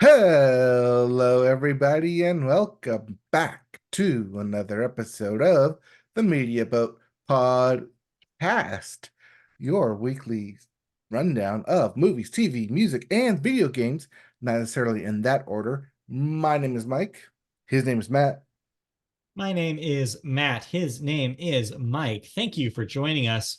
Hello, everybody, and welcome back to another episode of the Media Boat Podcast, your weekly rundown of movies, TV, music, and video games, not necessarily in that order. My name is Mike. His name is Matt. My name is Matt. His name is Mike. Thank you for joining us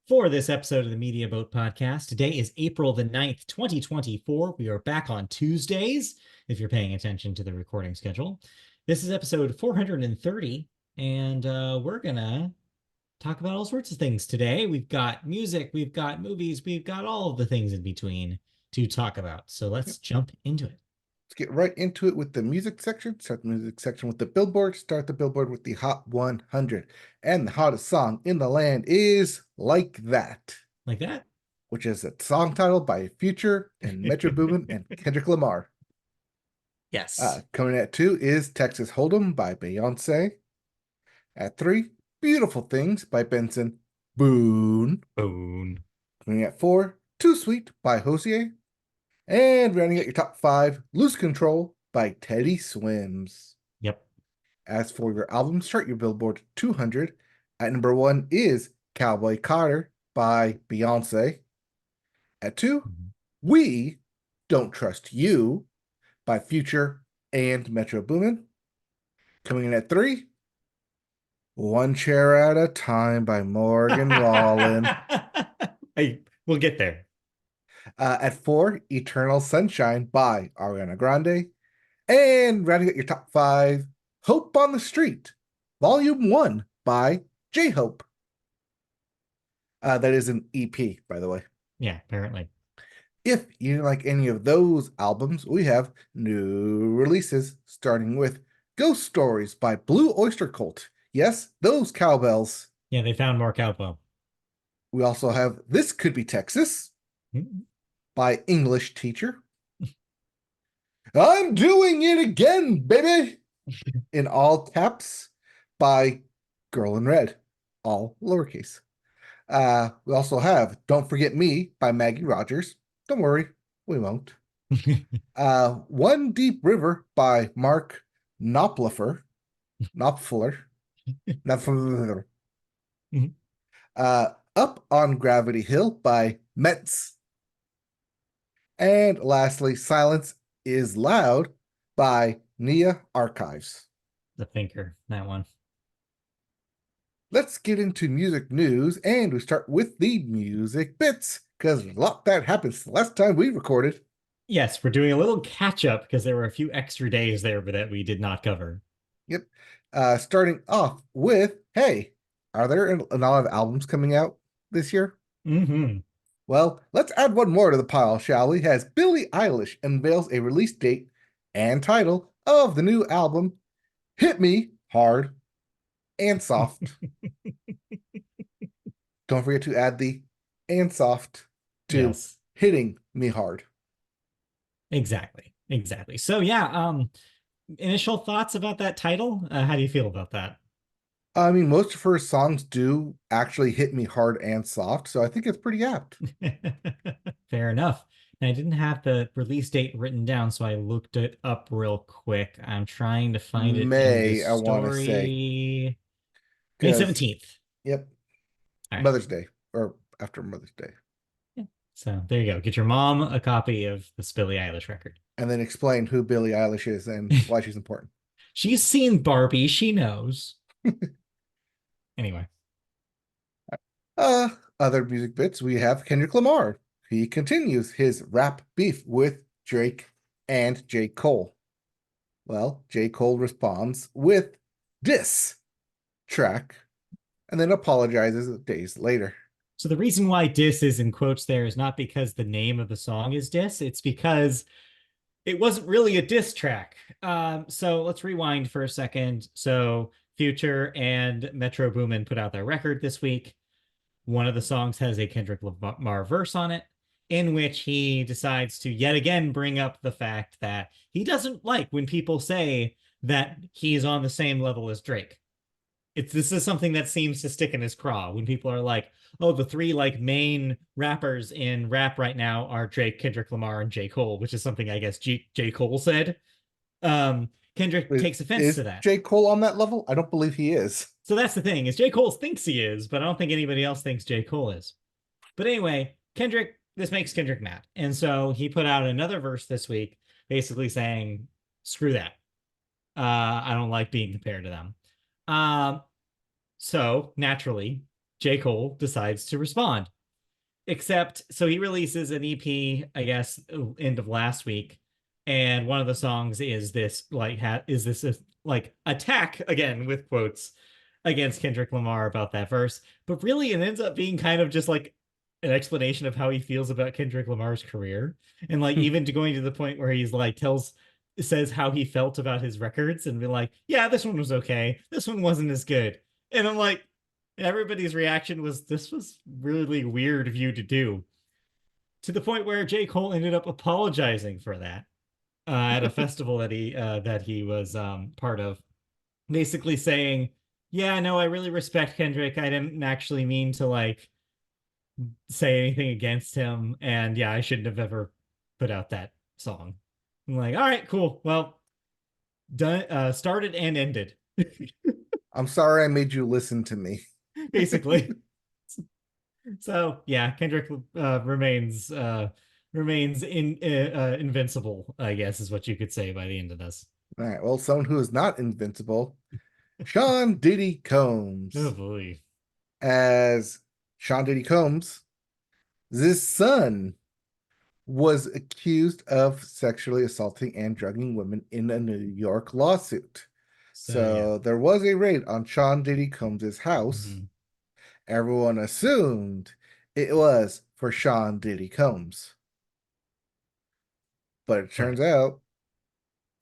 for this episode of the Media Boat Podcast. Today is April the 9th, 2024. We are back on Tuesdays, if you're paying attention to the recording schedule. This is episode 430, and we're going to talk about all sorts of things today. We've got music, we've got movies, we've got all of the things in between to talk about. So let's jump into it. Let's get right into it with the music section. Start the music section with the Billboard. Start the Billboard with the Hot 100. And the hottest song in the land is Like That. Like that? Which is a song title by Future and Metro Boomin and Kendrick Lamar. Yes. Coming at 2 is Texas Hold'em by Beyonce. At 3, Beautiful Things by Benson Boone. Boone. Coming at 4, Too Sweet by Hosier. And rounding out your top 5, Lose Control by Teddy Swims. Yep. As for your albums, start your Billboard 200. At number 1 is Cowboy Carter by Beyonce. At 2, We Don't Trust You by Future and Metro Boomin. Coming in at 3, One Chair at a Time by Morgan Wallen. We'll get there. At 4, Eternal Sunshine by Ariana Grande. And rounding out your top 5, Hope on the Street, Volume 1 by J-Hope. That is an EP, by the way. Yeah, apparently. If you didn't like any of those albums, we have new releases, starting with Ghost Stories by Blue Oyster Cult. Yes, those cowbells. Yeah, they found more cowbell. We also have This Could Be Texas by English Teacher. I'm doing it again, baby! In all caps by Girl in Red, all lowercase. We also have Don't Forget Me by Maggie Rogers. Don't worry, we won't. One Deep River by Mark Knopfler. Knopfler. Up on Gravity Hill by Metz. And lastly, Silence is Loud by Nia Archives. The thinker, that one. Let's get into music news, and we start with the music bits, because there's a lot that happened since the last time we recorded. Yes, we're doing a little catch-up, because there were a few extra days there that we did not cover. Yep. Starting off with, hey, are there a lot of albums coming out this year? Well, let's add one more to the pile, shall we? As Billie Eilish unveils a release date and title of the new album, Hit Me Hard and Soft. Don't forget to add the and soft to Hitting Me Hard. Exactly. So yeah, initial thoughts about that title? How do you feel about that? I mean, most of her songs do actually hit me hard and soft, so I think it's pretty apt. Fair enough. And I didn't have the release date written down, so I looked it up real quick. I'm trying to find it May, I want to say. May 17th. Yep. Right. Mother's Day, or after Mother's Day. Yeah. So there you go. Get your mom a copy of this Billie Eilish record. And then explain who Billie Eilish is and why she's important. She's seen Barbie. She knows. Anyway. Other music bits, we have Kendrick Lamar. He continues his rap beef with Drake and J. Cole. Well, J. Cole responds with diss track and then apologizes days later. So the reason why diss is in quotes there is not because the name of the song is diss. It's because it wasn't really a diss track. So let's rewind for a second. So Future and Metro Boomin put out their record this week. One of the songs has a Kendrick Lamar verse on it, in which he decides to yet again bring up the fact that he doesn't like when people say that he's on the same level as Drake. This is something that seems to stick in his craw when people are like, oh, the three like main rappers in rap right now are Drake, Kendrick Lamar, and J. Cole, which is something I guess J. Cole said. Kendrick takes offense Is to that. J. Cole on that level? I don't believe he is. So that's the thing, is J. Cole thinks he is, but I don't think anybody else thinks J. Cole is. But anyway, this makes Kendrick mad. And so he put out another verse this week, basically saying, screw that. I don't like being compared to them. So naturally, J. Cole decides to respond. Except, so he releases an EP, I guess, end of last week, and one of the songs is this like attack again with quotes against Kendrick Lamar about that verse. But really, it ends up being kind of just like an explanation of how he feels about Kendrick Lamar's career, and like even to going to the point where he's like says how he felt about his records and be like, yeah, this one was okay, this one wasn't as good. And I'm like, everybody's reaction was, this was really weird of you to do, to the point where J. Cole ended up apologizing for that at a festival that he was part of, basically saying, yeah, no, I really respect Kendrick, I didn't actually mean to like say anything against him, and yeah, I shouldn't have ever put out that song. I'm like, all right, cool, well, done, started and ended. I'm sorry I made you listen to me. Basically. So yeah, Kendrick remains invincible, I guess is what you could say by the end of this. All right. Well, someone who is not invincible, Sean Diddy Oh Combs. boy. As Sean Diddy Combs, this son was accused of sexually assaulting and drugging women in a New York lawsuit. So yeah. So there was a raid on Sean Diddy Combs' house. Mm-hmm. Everyone assumed it was for Sean Diddy Combs. But it turns out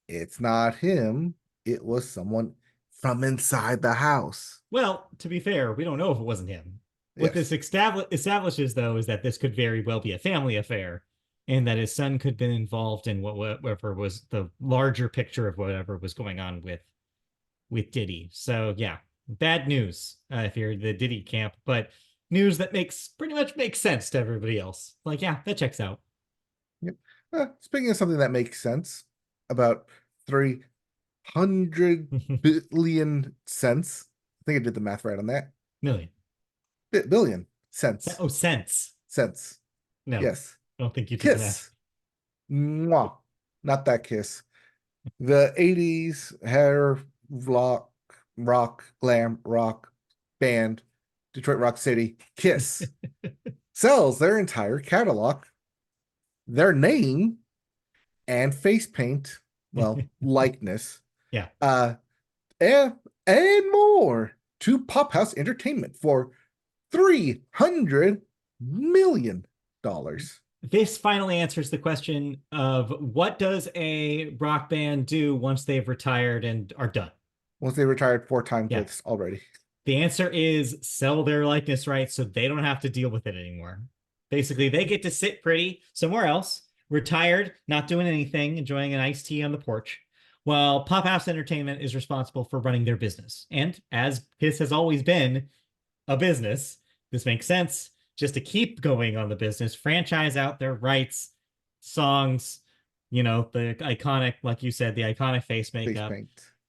it's not him. It was someone from inside the house. Well, to be fair, we don't know if it wasn't him. What Yes. this establishes, though, is that this could very well be a family affair, and that his son could have been involved in whatever was the larger picture of whatever was going on with Diddy. So yeah, bad news if you're the Diddy camp, but news that pretty much makes sense to everybody else. Like, yeah, that checks out. Yep. Speaking of something that makes sense, about 300 billion cents. I think I did the math right on that. Million. Billion cents. Oh, cents. Cents. No, Yes. I don't think you did the math. Kiss. Mwah. Not that Kiss. The 80s hair rock, glam rock band, Detroit Rock City, Kiss, sells their entire catalog, their name, and face paint, well, likeness, Yeah. and more to Pop House Entertainment for $300 million. This finally answers the question of, what does a rock band do once they've retired and are done? Once they retired 4 times Yeah. with already. The answer is sell their likeness rights so they don't have to deal with it anymore. Basically, they get to sit pretty somewhere else, retired, not doing anything, enjoying an iced tea on the porch, while Pop House Entertainment is responsible for running their business. And as Kiss has always been a business, this makes sense just to keep going on the business, franchise out their rights, songs, the iconic, like you said, the iconic face makeup.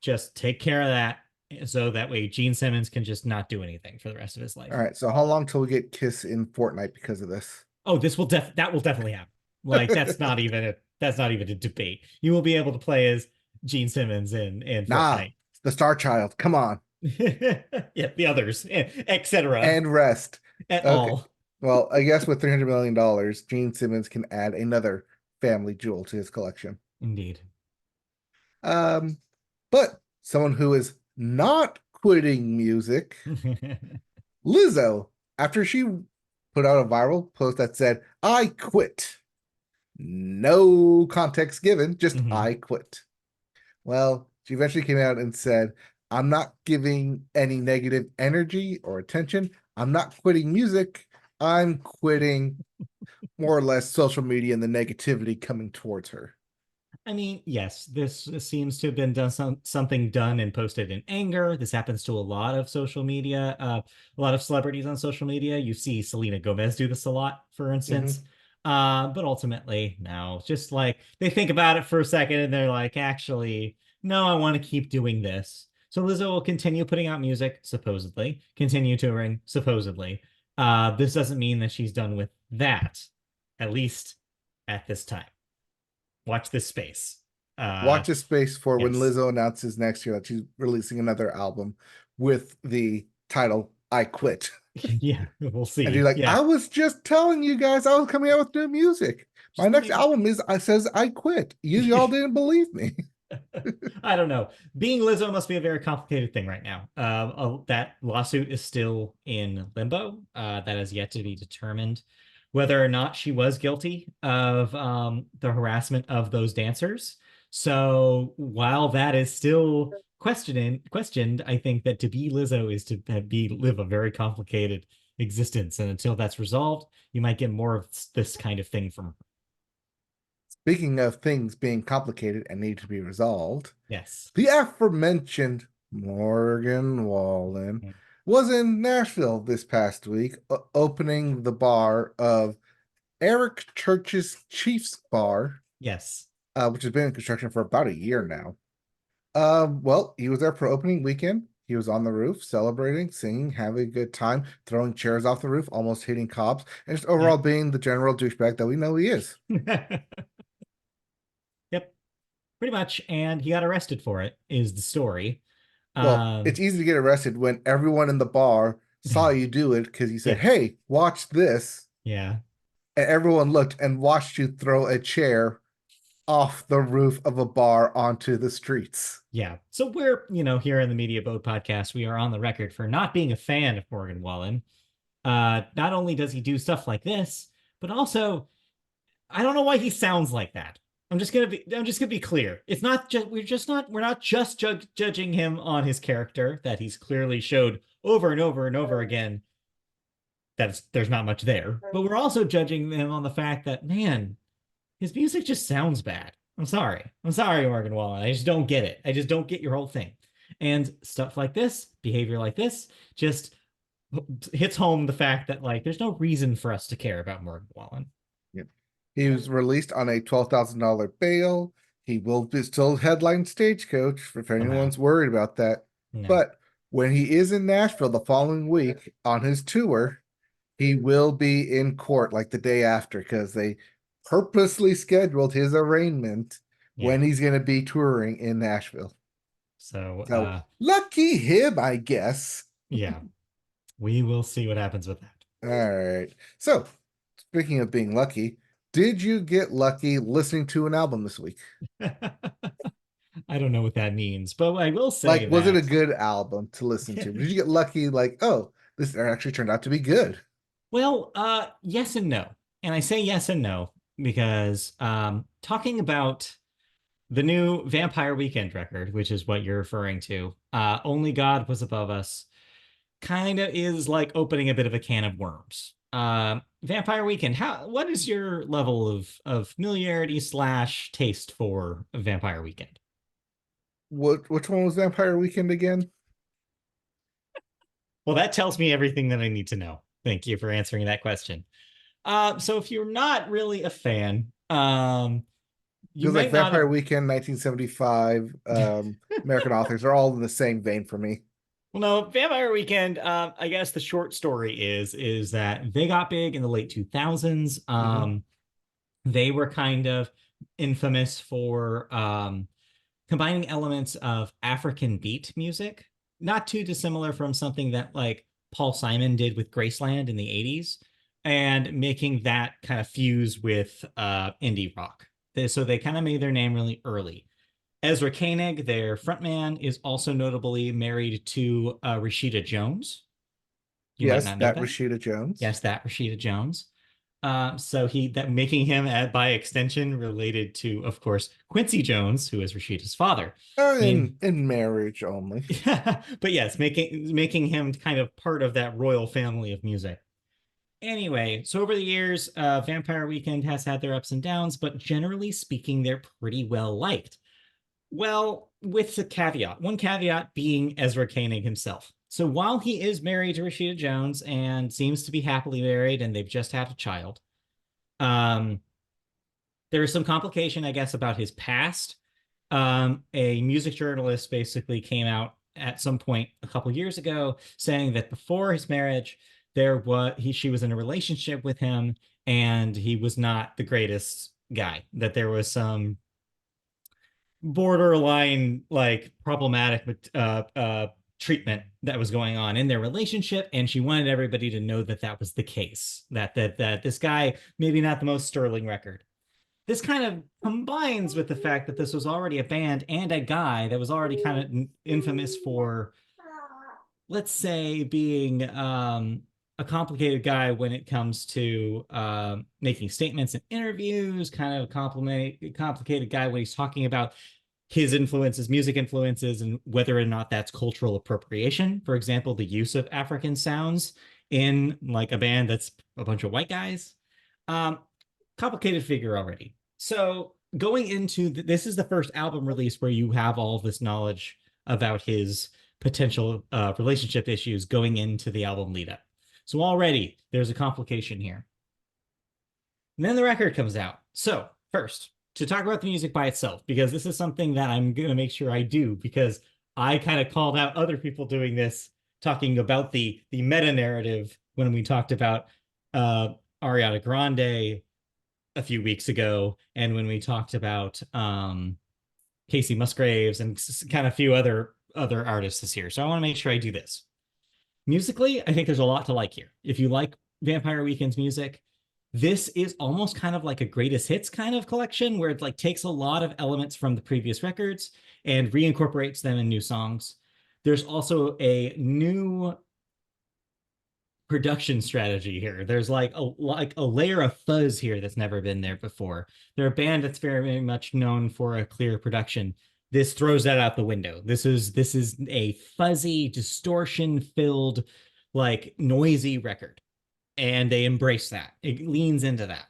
Just take care of that, so that way Gene Simmons can just not do anything for the rest of his life. All right. So how long till we get Kiss in Fortnite because of this? Oh, that will definitely happen. Like, that's not even a debate. You will be able to play as Gene Simmons in Fortnite. The Star Child. Come on. Yeah, the others, etc. And rest. At all. Well, I guess with $300 million, Gene Simmons can add another family jewel to his collection. Indeed. But someone who is not quitting music, Lizzo, after she put out a viral post that said, "I quit." No context given, just I quit. Well, she eventually came out and said, "I'm not giving any negative energy or attention. I'm not quitting music. I'm quitting more or less social media and the negativity coming towards her." I mean, yes, this seems to have been done something done and posted in anger. This happens to a lot of social media, a lot of celebrities on social media. You see Selena Gomez do this a lot, for instance. Hmm. But ultimately, no, just like they think about it for a second and they're like, actually, no, I want to keep doing this. So Lizzo will continue putting out music, supposedly, continue touring, supposedly. This doesn't mean that she's done with that, at least at this time. Watch this space. Uh, Watch this space for when yes. Lizzo announces next year that she's releasing another album with the title "I Quit." Yeah, we'll And you're see. like, Yeah. I was just telling you guys I was coming out with new music. My Just next maybe album is I says I quit. You all didn't believe me. I don't know. Being Lizzo must be a very complicated thing right now. That lawsuit is still in limbo. That has yet to be determined whether or not she was guilty of the harassment of those dancers. So while that is still questioned, I think that to be Lizzo is to live a very complicated existence, and until that's resolved, you might get more of this kind of thing from her. Speaking of things being complicated and need to be resolved, Yes. the aforementioned Morgan Wallen was in Nashville this past week, opening the bar of Eric Church's Chiefs Bar, Yes. which has been in construction for about a year now. Well, he was there for opening weekend. He was on the roof celebrating, singing, having a good time, throwing chairs off the roof, almost hitting cops, and just overall Yep. being the general douchebag that we know he is. Yep, pretty much. And he got arrested for it, is the story. Well, Um, it's easy to get arrested when everyone in the bar saw you do it because you said, yeah, "Hey, watch this," yeah, and everyone looked and watched you throw a chair off the roof of a bar onto the streets. yeah. So we're, here in the Media Boat podcast, we are on the record for not being a fan of Morgan Wallen. Not only does he do stuff like this, but also I don't know why he sounds like that. I'm just gonna be clear. It's not just we're not just judging him on his character that he's clearly showed over and over and over again that there's not much there, but we're also judging him on the fact that, man, his music just sounds bad. I'm sorry, Morgan Wallen. I just don't get it. I just don't get your whole thing. And stuff like this, behavior like this, just hits home the fact that like there's no reason for us to care about Morgan Wallen. Yep. He was released on a $12,000 bail. He will be still headline Stagecoach if Oh wow. anyone's worried about that. No. But when he is in Nashville the following week on his tour, he will be in court like the day after because they purposely scheduled his arraignment when Yeah. he's going to be touring in Nashville. So So lucky him, I guess. yeah, we will see what happens with All right. So speaking of being lucky, did you get lucky listening to an album this week? that. I don't know what that means, but I will say Like, was it a that good album to listen to? Did you get lucky? Like, oh, this actually turned out to be good. well, yes and no. And I say yes and no because talking about the new Vampire Weekend record, which is what you're referring to, Only God Was Above Us, kind of is like opening a bit of a can of worms. Vampire Weekend, what is your level of familiarity slash taste for Vampire Weekend? Which one was Vampire Weekend again? Well, that tells me everything that I need to know. Thank you for answering that question. So if you're not really a fan, you Feels like might not Vampire have. Weekend, 1975, American Authors are all in the same vein for me. Well, no, Vampire Weekend. I guess the short story is that they got big in the late 2000s. Hmm. They were kind of infamous for combining elements of African beat music, not too dissimilar from something that like Paul Simon did with Graceland in the 80s, and making that kind of fuse with indie rock. So they kind of made their name really early. Ezra Koenig, their frontman, is also notably married to Rashida Jones. You might Yes, not know that that. Rashida Jones. Yes, that Rashida Jones. So that making him by extension related to, of course, Quincy Jones, who is Rashida's father. I mean, In marriage only. yeah, but yes, making him kind of part of that royal family of music. Anyway, so over the years, Vampire Weekend has had their ups and downs, but generally speaking, they're pretty well liked. Well, with the caveat, one caveat being Ezra Koenig himself. So while he is married to Rashida Jones and seems to be happily married, and they've just had a child, um, there is some complication, I guess, about his past. A music journalist basically came out at some point a couple years ago saying that before his marriage, she was in a relationship with him, and he was not the greatest guy. That there was some borderline like problematic treatment that was going on in their relationship, and she wanted everybody to know that that was the case. That this guy maybe not the most sterling record. This kind of combines with the fact that this was already a band and a guy that was already kind of infamous for, let's say, being a complicated guy when it comes to making statements in interviews, kind of a complicated guy when he's talking about his influences, music influences, and whether or not that's cultural appropriation. For example, the use of African sounds in like a band that's a bunch of white guys. Um, Complicated figure already. So going into this is the first album release where you have all of this knowledge about his potential relationship issues going into the album lead up. So already there's a complication here. And then the record comes out. So first, to talk about the music by itself, because this is something that I'm going to make sure I do, because I kind of called out other people doing this, talking about the meta narrative when we talked about Ariana Grande a few weeks ago, and when we talked about Casey Musgraves and kind of a few other artists this year. So I want to make sure I do this. Musically, I think there's a lot to like here. If you like Vampire Weekend's music, this is almost kind of like a greatest hits kind of collection where it like takes a lot of elements from the previous records and reincorporates them in new songs. There's also a new production strategy here. There's like a layer of fuzz here that's never been there before. They're a band that's very much known for a clear production. This throws that out the window. This is a fuzzy, distortion filled, like noisy record, and they embrace that. It leans into that.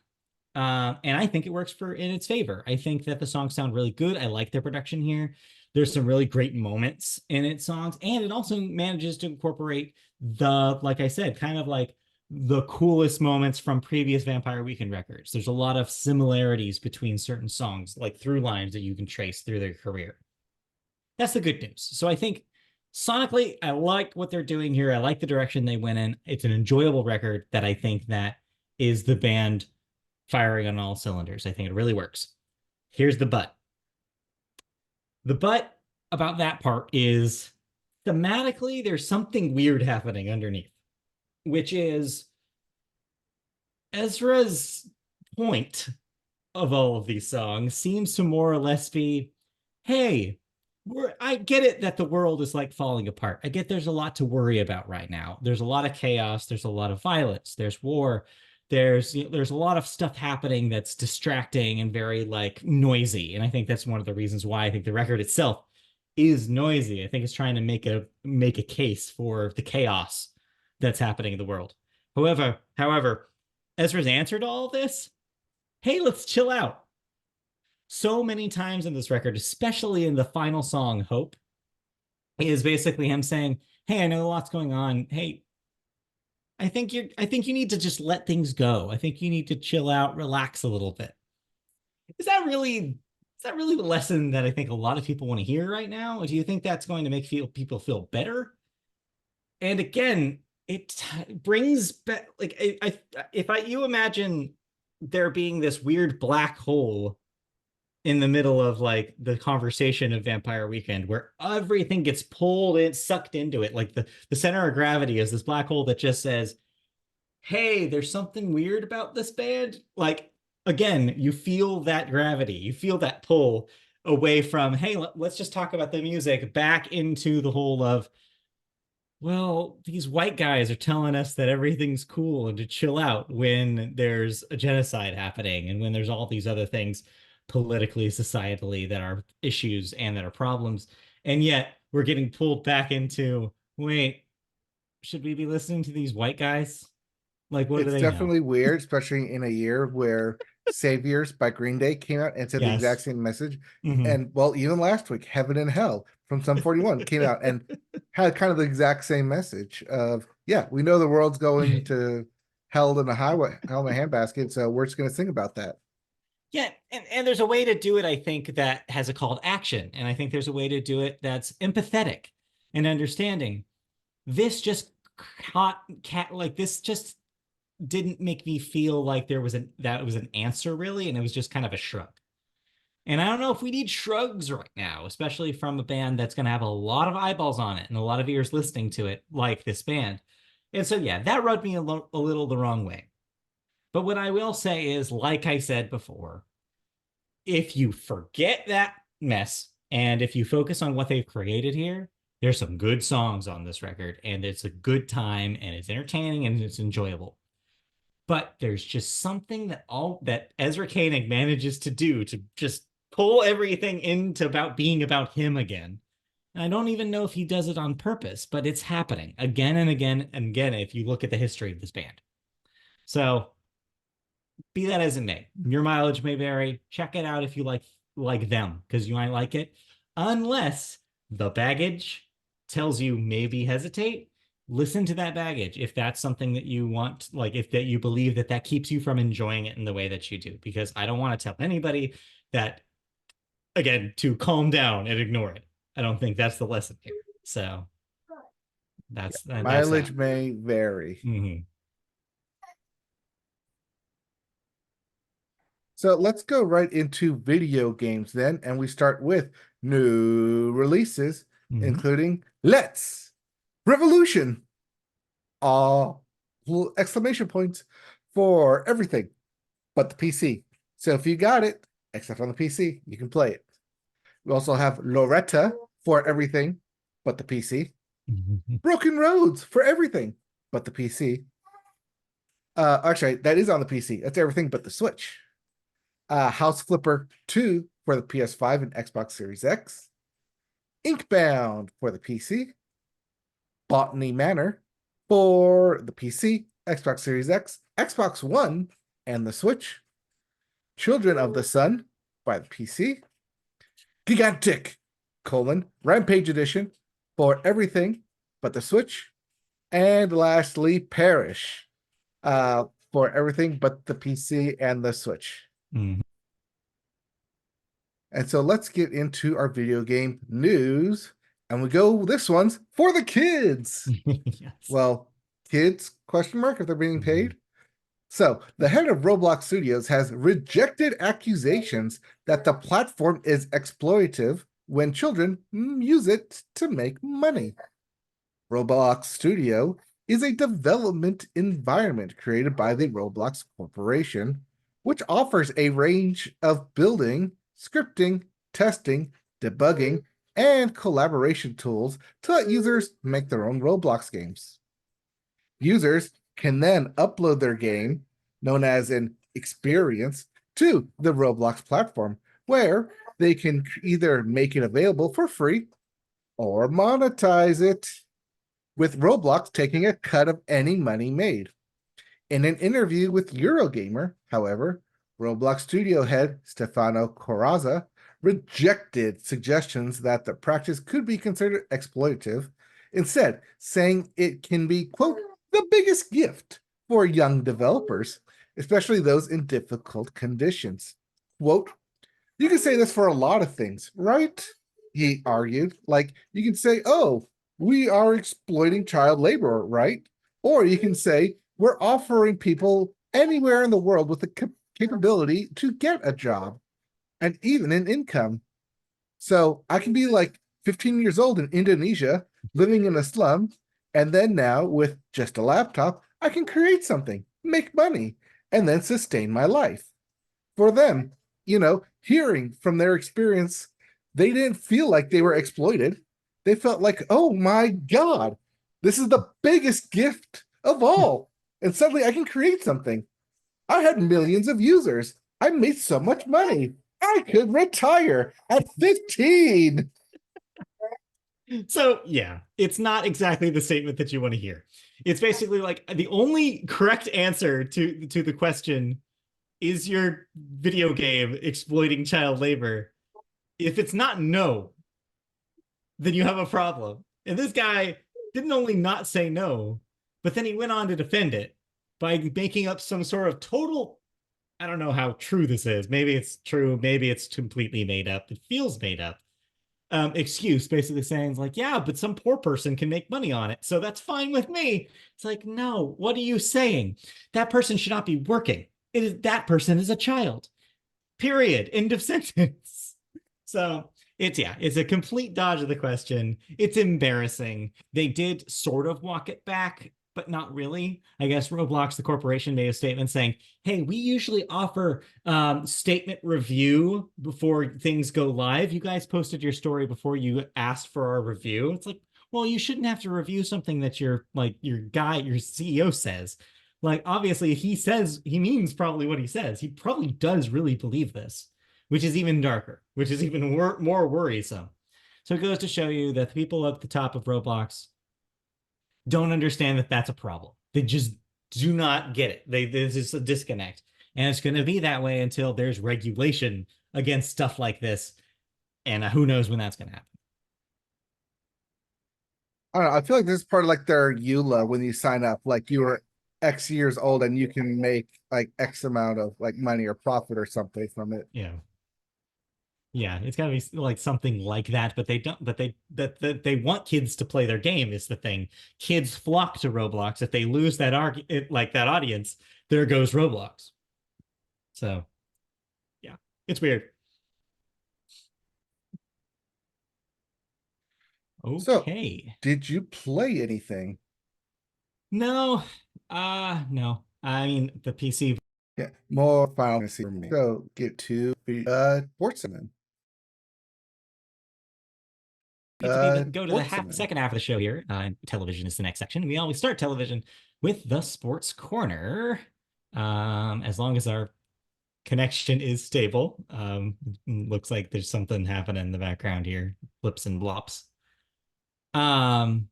And I think it works in its favor. I think that the songs sound really good. I like their production here. There's some really great moments in its songs, and it also manages to incorporate like I said, kind of like the coolest moments from previous Vampire Weekend records. There's a lot of similarities between certain songs, like through lines that you can trace through their career. That's the good news. So I think sonically, I like what they're doing here. I like the direction they went in. It's an enjoyable record that I think that is the band firing on all cylinders. I think it really works. Here's the but. The but about that part is thematically, there's something weird happening underneath, which is Ezra's point of all of these songs seems to more or less be, hey, I get it that the world is like falling apart. I get there's a lot to worry about right now. There's a lot of chaos. There's a lot of violence. There's war. There's a lot of stuff happening that's distracting and very like noisy. And I think that's one of the reasons why I think the record itself is noisy. I think it's trying to make a case for the chaos that's happening in the world. However, Ezra's answer to all this, hey, let's chill out. So many times in this record, especially in the final song, Hope, is basically him saying, hey, I know a lot's going on. Hey, I think you need to just let things go. I think you need to chill out, relax a little bit. Is that really the lesson that I think a lot of people want to hear right now? Or do you think that's going to make people feel better? And again, it brings back like you imagine there being this weird black hole in the middle of like the conversation of Vampire Weekend where everything gets pulled and sucked into it. Like the center of gravity is this black hole that just says, hey, there's something weird about this band. Like, again, you feel that gravity, you feel that pull away from, hey, let's just talk about the music, back into the whole of, well, these white guys are telling us that everything's cool and to chill out when there's a genocide happening and when there's all these other things politically, societally that are issues and that are problems. And yet we're getting pulled back into, wait, should we be listening to these white guys? Like, what do It's they know? definitely weird, especially in a year where Saviors by Green Day came out and said the exact Yes. same message. Hmm. And well, even last week, Heaven and Hell from Sum 41 came out and had kind of the exact same message of, yeah, we know the world's going to hell in a highway, hell in a handbasket, so we're just going to sing about that. Yeah, and there's a way to do it, I think, that has a call to action. And I think there's a way to do it that's empathetic and understanding. This just caught cat like this just didn't make me feel like there was an answer really, and it was just kind of a shrug. And I don't know if we need shrugs right now, especially from a band that's going to have a lot of eyeballs on it and a lot of ears listening to it, like this band. And so, yeah, that rubbed me a little the wrong way. But what I will say is, like I said before, if you forget that mess and if you focus on what they've created here, there's some good songs on this record, and it's a good time, and it's entertaining, and it's enjoyable. But there's just something that Ezra Koenig manages to do to just pull everything into about being about him again. And I don't even know if he does it on purpose, but it's happening again and again and again if you look at the history of this band. So be that as it may, your mileage may vary. Check it out if you like them, because you might like it. Unless the baggage tells you maybe hesitate, listen to that baggage if that's something that you want, like if that you believe that keeps you from enjoying it in the way that you do. Because I don't want to tell anybody that, again, to calm down and ignore it. I don't think that's the lesson here. So that's Mileage that. may vary. Mm-hmm. So let's go right into video games then, and we start with new releases, Mm-hmm. including Let's Revolution. All exclamation points for everything but the PC. So if you got it, except on the PC, you can play it. We also have Loretta for everything but the PC. Mm-hmm. Broken Roads for everything but the PC. Actually, that is on the PC. That's everything but the Switch. House Flipper 2 for the PS5 and Xbox Series X. Inkbound for the PC. Botany Manor for the PC, Xbox Series X, Xbox One, and the Switch. Children of the Sun by the PC. Gigantic, Rampage Edition for everything but the Switch. And lastly, Perish for everything but the PC and the Switch. Mm-hmm. And so let's get into our video game news. And we go, this one's for the kids. Yes. Well, kids, question mark, if they're being Mm-hmm. paid. So the head of Roblox Studios has rejected accusations that the platform is exploitative when children use it to make money. Roblox Studio is a development environment created by the Roblox Corporation, which offers a range of building, scripting, testing, debugging, and collaboration tools to let users make their own Roblox games. Users can then upload their game, known as an experience, to the Roblox platform, where they can either make it available for free or monetize it, with Roblox taking a cut of any money made. In an interview with Eurogamer, however, Roblox studio head Stefano Corazza rejected suggestions that the practice could be considered exploitative, instead saying it can be, quote, the biggest gift for young developers, especially those in difficult conditions. Quote, you can say this for a lot of things, right? He argued. Like, you can say, oh, we are exploiting child labor, right? Or you can say, we're offering people anywhere in the world with the capability to get a job and even an income. So I can be like 15 years old in Indonesia, living in a slum, and then now with just a laptop, I can create something, make money, and then sustain my life. For them, hearing from their experience, they didn't feel like they were exploited. They felt like, oh my God, this is the biggest gift of all. And suddenly I can create something. I had millions of users. I made so much money. I could retire at 15. So, yeah, it's not exactly the statement that you want to hear. It's basically like the only correct answer to the question, is your video game exploiting child labor? If it's not no, then you have a problem. And this guy didn't only not say no, but then he went on to defend it by making up some sort of total, I don't know how true this is. Maybe it's true, maybe it's completely made up. It feels made up. Excuse, basically saying like, yeah, but some poor person can make money on it, so that's fine with me. It's like, no, what are you saying? That person should not be working. It is that person is a child. Period. End of sentence. So it's a complete dodge of the question. It's embarrassing. They did sort of walk it back, but not really. I guess Roblox, the corporation, made a statement saying, "Hey, we usually offer statement review before things go live. You guys posted your story before you asked for our review." It's like, well, you shouldn't have to review something that your CEO says. Like, obviously, he says he means probably what he says. He probably does really believe this, which is even darker, which is even more worrisome. So it goes to show you that the people at the top of Roblox don't understand that that's a problem. They just do not get it. There's just a disconnect. And it's going to be that way until there's regulation against stuff like this. And who knows when that's going to happen. I don't know. I feel like this is part of like their EULA when you sign up, like you were X years old and you can make like X amount of like money or profit or something from it. Yeah. Yeah, it's got to be like something like that, but they don't. But that they want kids to play their game is the thing. Kids flock to Roblox. If they lose that audience, there goes Roblox. So yeah, it's weird. So, Okay. did you play anything? No, no. I mean the PC. Yeah, more Final Fantasy for me. So, get to sportsman. Get to be go to the Sportsman. second half of the show here. Television is the next section. We always start television with the sports corner. As long as our connection is stable. Looks like there's something happening in the background here, flips and blops. Um,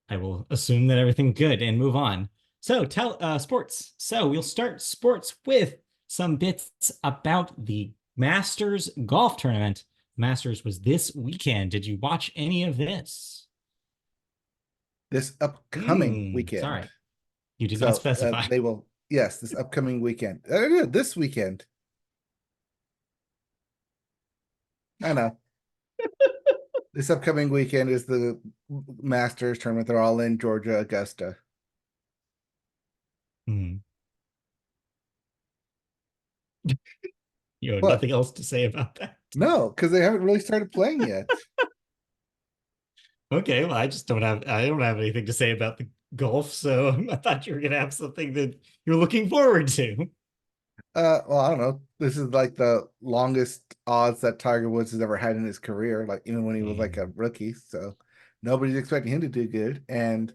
I will assume that everything's good and move on. So tell sports. So we'll start sports with some bits about the Masters golf tournament. Masters was this weekend. Did you watch any of this? This upcoming Sorry, weekend. you did not So, specify. they will, yes, this upcoming weekend. This weekend. I know. This upcoming weekend is the Masters tournament. They're all in Georgia, Augusta. Hmm. You have But nothing else to say about that. no, because they haven't really started playing yet. Okay, well, I don't have anything to say about the golf, so I thought you were gonna have something that you're looking forward to. Well, I don't know. This is like the longest odds that Tiger Woods has ever had in his career, like even when he was like a rookie. So nobody's expecting him to do good. And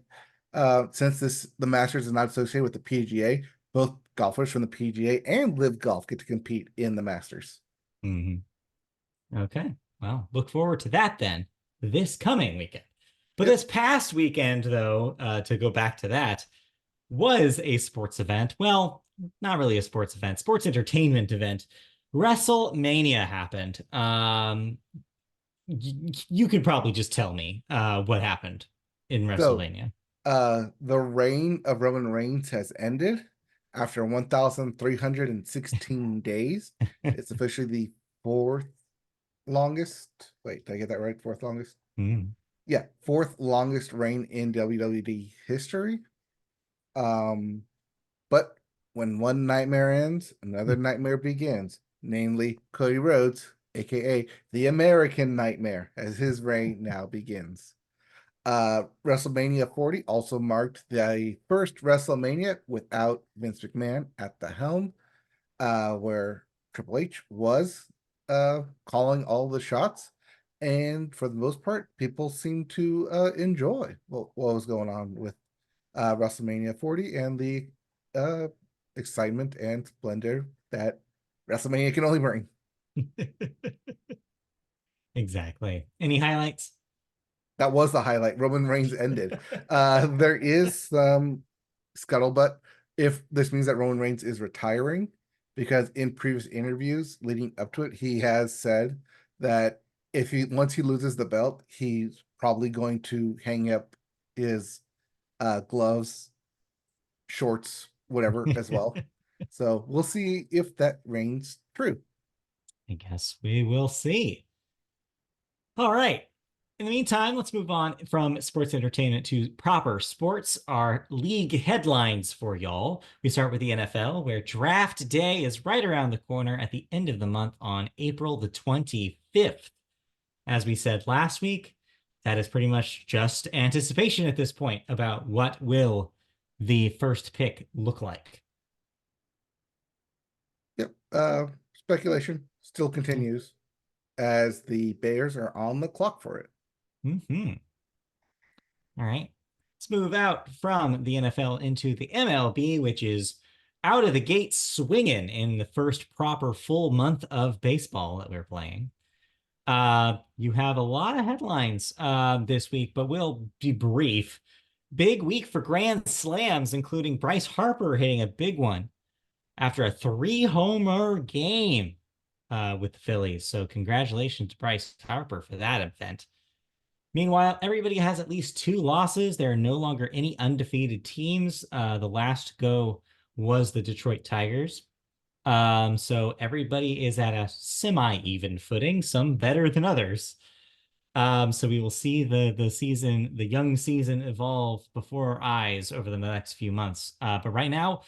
since the Masters is not associated with the PGA, both golfers from the PGA and Live Golf get to compete in the Masters. Mhm. Okay, well, look forward to that then this coming weekend. But Yep. this past weekend, though, to go back to that, was a sports event. Well, not really a sports event, sports entertainment event. WrestleMania happened. You could probably just tell me what happened in So WrestleMania. the reign of Roman Reigns has ended after 1,316 days. It's officially the fourth longest. Wait, did I get that right? Fourth longest? Mm. Yeah, fourth longest reign in WWE history. Um, but when one nightmare ends, another nightmare begins, namely Cody Rhodes, aka the American Nightmare, as his reign now begins. WrestleMania 40 also marked the first WrestleMania without Vince McMahon at the helm, where Triple H was calling all the shots. And for the most part, people seem to enjoy what was going on with WrestleMania 40 and the uh, excitement and splendor that WrestleMania can only bring. Exactly. Any highlights? That was the highlight. Roman Reigns ended. There is some scuttlebutt if this means that Roman Reigns is retiring, because in previous interviews leading up to it, he has said that if he once he loses the belt, he's probably going to hang up his gloves, shorts, whatever as well. So we'll see if that reigns true. I guess we will see. All right. In the meantime, let's move on from sports entertainment to proper sports, our league headlines for y'all. We start with the NFL, where draft day is right around the corner at the end of the month on April the 25th. As we said last week, that is pretty much just anticipation at this point about what will the first pick look like. Yep. Speculation still continues as the Bears are on the clock for it. Mm-hmm. All right. Let's move out from the NFL into the MLB, which is out of the gate swinging in the first proper full month of baseball that we're playing. You have a lot of headlines this week, but we'll be brief. Big week for grand slams, including Bryce Harper hitting a big one after a 3-homer game with the Phillies. So congratulations to Bryce Harper for that event. Meanwhile, everybody has at least 2 losses. There are no longer any undefeated teams. The last go was the Detroit Tigers. So everybody is at a semi-even footing, some better than others. So we will see the young season evolve before our eyes over the next few months. But right now,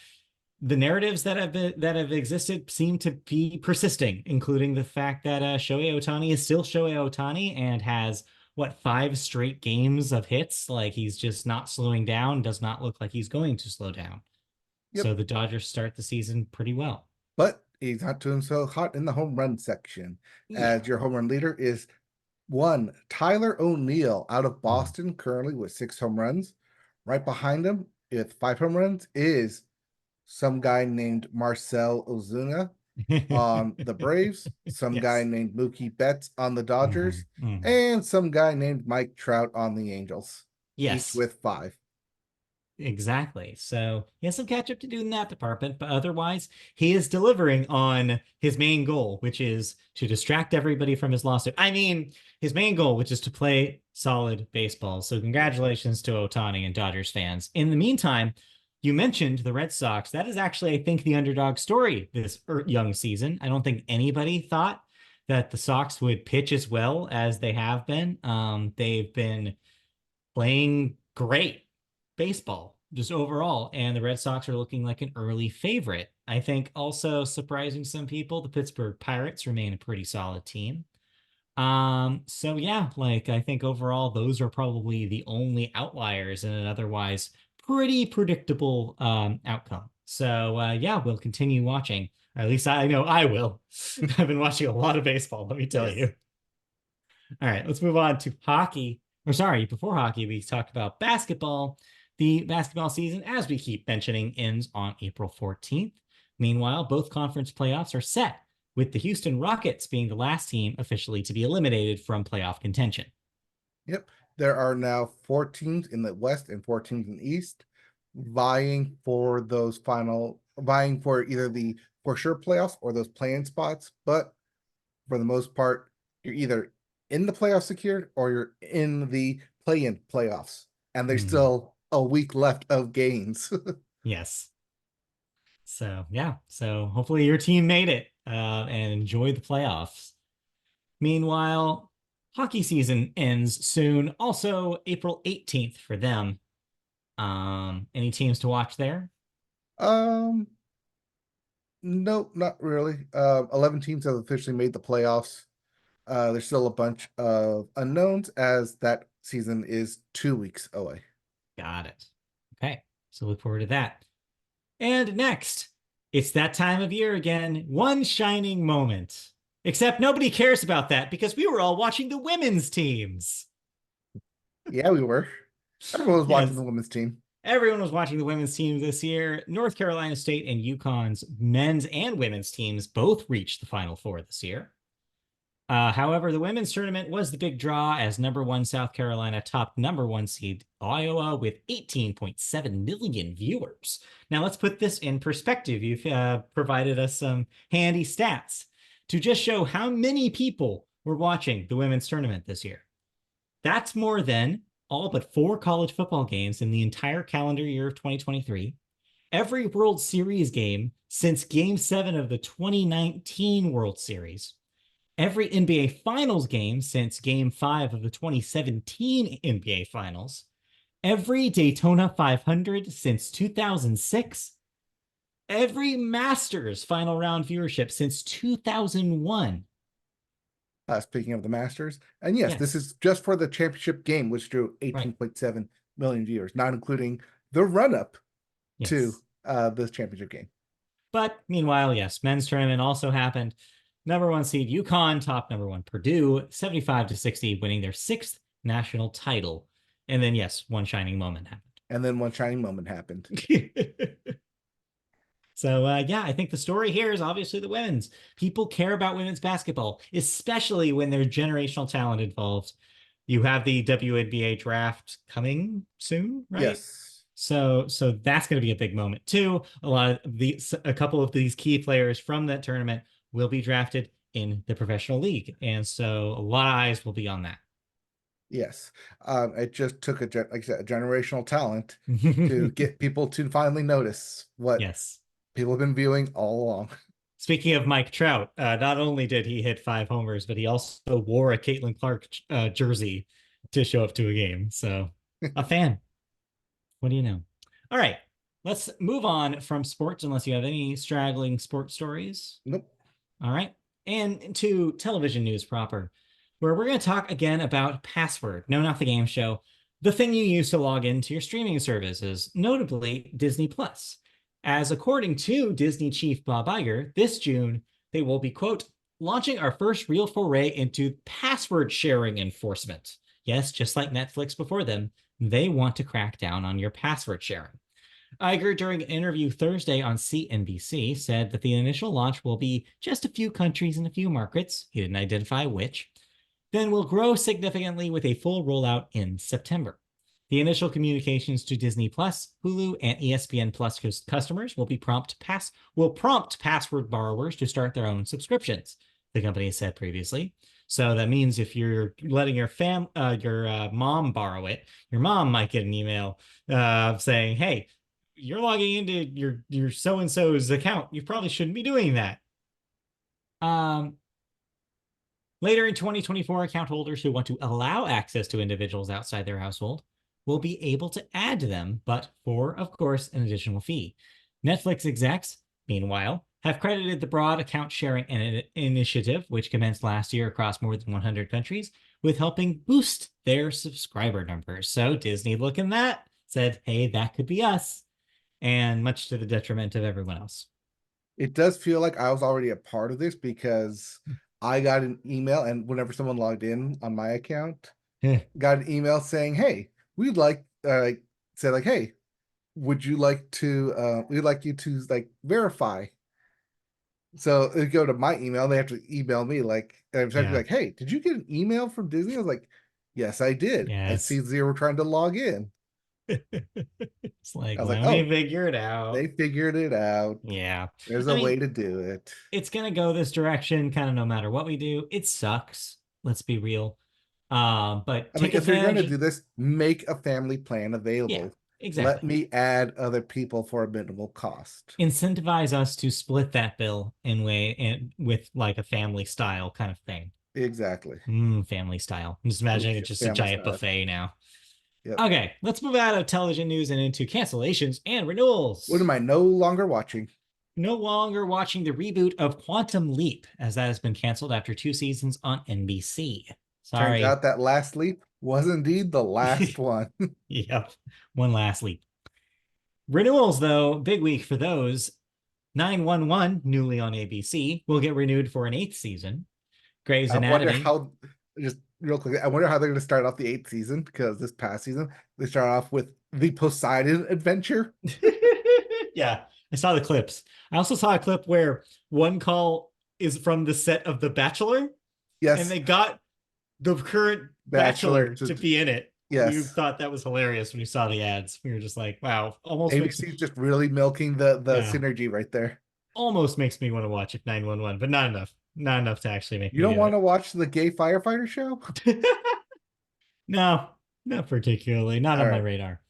the narratives that have existed seem to be persisting, including the fact that Shohei Ohtani is still Shohei Ohtani and has 5 straight games of hits. Like, he's just not slowing down. Does not look like he's going to slow down. Yep. So the Dodgers start the season pretty well. But he's not doing so hot in the home run section, as your home run leader is one Tyler O'Neill out of Boston, currently with 6 home runs. Right behind him with 5 home runs is some guy named Marcell Ozuna on the Braves, some guy Yes. named Mookie Betts on the Dodgers, and some guy named Mike Trout on the Angels, each Yes. with 5. Exactly. So he has some catch up to do in that department, but otherwise, he is delivering on his main goal, which is to distract everybody from his lawsuit. I mean, his main goal, which is to play solid baseball. So congratulations to Ohtani and Dodgers fans. In the meantime, you mentioned the Red Sox. That is actually, I think, the underdog story this young season. I don't think anybody thought that the Sox would pitch as well as they have been. They've been playing great baseball just overall, and the Red Sox are looking like an early favorite. I think also surprising some people, the Pittsburgh Pirates remain a pretty solid team. So yeah, like, I think overall those are probably the only outliers in an otherwise pretty predictable outcome. So yeah, we'll continue watching. Or at least I know I will. I've been watching a lot of baseball, let me tell you. All right, let's move on to hockey. Or sorry, before hockey, we talked about basketball. The basketball season, as we keep mentioning, ends on April 14th. Meanwhile, both conference playoffs are set, with the Houston Rockets being the last team officially to be eliminated from playoff contention. Yep. There are now 4 teams in the West and 4 teams in the East vying for either the for sure playoffs or those play-in spots. But for the most part, you're either in the playoffs secured or you're in the play-in playoffs. And there's still a week left of games. Yes. So yeah, so hopefully your team made it and enjoy the playoffs. Meanwhile, hockey season ends soon, also April 18th for them. Any teams to watch there? No, not really. 11 teams have officially made the playoffs. There's still a bunch of unknowns as that season is 2 weeks away. Got it. Okay, so look forward to that. And next, it's that time of year again, one shining moment. Except nobody cares about that because we were all watching the women's teams. Yeah, we were. Everyone was watching Yes, the women's team. everyone was watching the women's team this year. North Carolina State and UConn's men's and women's teams both reached the Final Four this year. However, the women's tournament was the big draw as number one South Carolina topped number one seed Iowa with 18.7 million viewers. Now, let's put this in perspective. You've provided us some handy stats to just show how many people were watching the women's tournament this year. That's more than all but 4 college football games in the entire calendar year of 2023, every World Series game since Game 7 of the 2019 World Series, every NBA Finals game since Game 5 of the 2017 NBA Finals, every Daytona 500 since 2006, every Masters final round viewership since 2001. Speaking of the Masters, and yes, this Yes. is just for the championship game, which drew Right. 18.7 million viewers, not including the run-up to Yes. this championship game. But meanwhile, yes, men's tournament also happened. Number one seed UConn, top number one Purdue, 75-60, winning their 6th national title. And then, yes, one shining moment happened. And then one shining moment happened. So, yeah, I think the story here is obviously the women's. People care about women's basketball, especially when there's generational talent involved. You have the WNBA draft coming soon, right? Yes. So that's going to be a big moment too. A couple of these key players from that tournament will be drafted in the professional league, and so a lot of eyes will be on that. Yes. It just took like I said, a generational talent to get people to finally notice what Yes. people have been viewing all along. Speaking of Mike Trout, not only did he hit 5 homers, but he also wore a Caitlin Clark jersey to show up to a game. So a fan. What do you know? All right, let's move on from sports unless you have any straggling sports stories. Nope. All right. And to television news proper, where we're going to talk again about Password. No, not the game show. The thing you use to log into your streaming services, notably Disney Plus. As according to Disney chief Bob Iger, this June, they will be, quote, launching our first real foray into password sharing enforcement. Yes, just like Netflix before them, they want to crack down on your password sharing. Iger, during an interview Thursday on CNBC, said that the initial launch will be just a few countries and a few markets. He didn't identify which. Then will grow significantly with a full rollout in September. The initial communications to Disney Plus, Hulu, and ESPN Plus customers will prompt password borrowers to start their own subscriptions, the company has said previously. So that means if you're letting your mom borrow it, your mom might get an email saying, "Hey, you're logging into your so and so's account. You probably shouldn't be doing that." Later in 2024, account holders who want to allow access to individuals outside their household will be able to add them, but for, of course, an additional fee. Netflix execs, meanwhile, have credited the broad account sharing initiative, which commenced last year across more than 100 countries, with helping boost their subscriber numbers. So Disney, looking that, said, hey, that could be us, and much to the detriment of everyone else. It does feel like I was already a part of this because I got an email, and whenever someone logged in on my account, got an email saying, "Hey, we'd like said like, hey, would you like to we'd like you to like verify." So it go to my email, they have to email me like, and I'm Yeah. like, "Hey, did you get an email from Disney?" I was like, "Yes, I did." I Yes. see they were trying to log in. It's like, I was like, let me "Oh, figure it out." they figured it out. Yeah. There's I a way mean, to do it." it's going to go this direction kind of no matter what we do. It sucks. Let's be real. But I mean, take if you're going to advantage. do this, make a family plan Yeah, available. Let exactly. me add other people for a minimal cost. Incentivize us to split that bill with like a family style kind of thing. Exactly. Family style. I'm just imagining it's just a Family giant style. buffet now. Yep. Okay, let's move out of television news and into cancellations and What renewals. am I no longer watching? No longer watching the reboot of Quantum Leap, as that has been canceled after 2 seasons on NBC. Turns Sorry. out that last leap was indeed the last one. Yep. One last leap. Renewals, though, big week for those. 911, newly on ABC, will get renewed for an 8th season. Grey's I wonder Anatomy. how, just real quick, I wonder how they're going to start off the 8th season, because this past season, they start off with the Poseidon adventure. Yeah, I saw the clips. I also saw a clip where one call is from the set of The Bachelor. and Yes. they got the current Bachelor. Bachelor to be in it. We Yes. thought that was hilarious when we saw the ads. We were just like, wow, almost makes me, ABC's just really milking the yeah, synergy right there. almost makes me want to watch it 911, but not enough. Not enough to actually make You me don't do want to watch the gay firefighter show? it. No, not particularly. Not All on my right. radar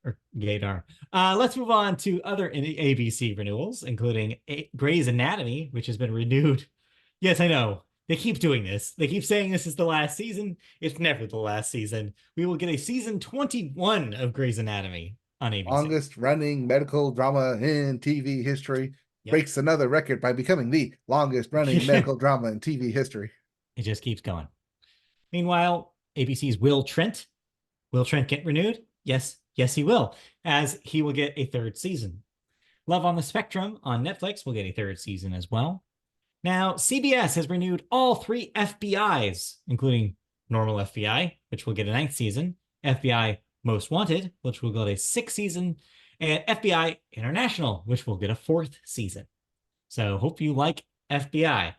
or gaydar. Let's move on to other ABC renewals, including Grey's Anatomy, which has been renewed. Yes, I know. They keep doing this. They keep saying this is the last season. It's never the last season. We will get a season 21 of Grey's Anatomy on ABC. Longest running medical drama in TV history Yep. breaks another record by becoming the longest running medical drama in TV history. It just keeps going. Meanwhile, ABC's Will Trent. Will Trent get renewed? Yes, yes, he will, as he will get a third season. Love on the Spectrum on Netflix will get a third season as well. Now, CBS has renewed all three FBIs, including normal FBI, which will get a ninth season, FBI Most Wanted, which will get a sixth season, and FBI International, which will get a fourth season. So hope you like FBI.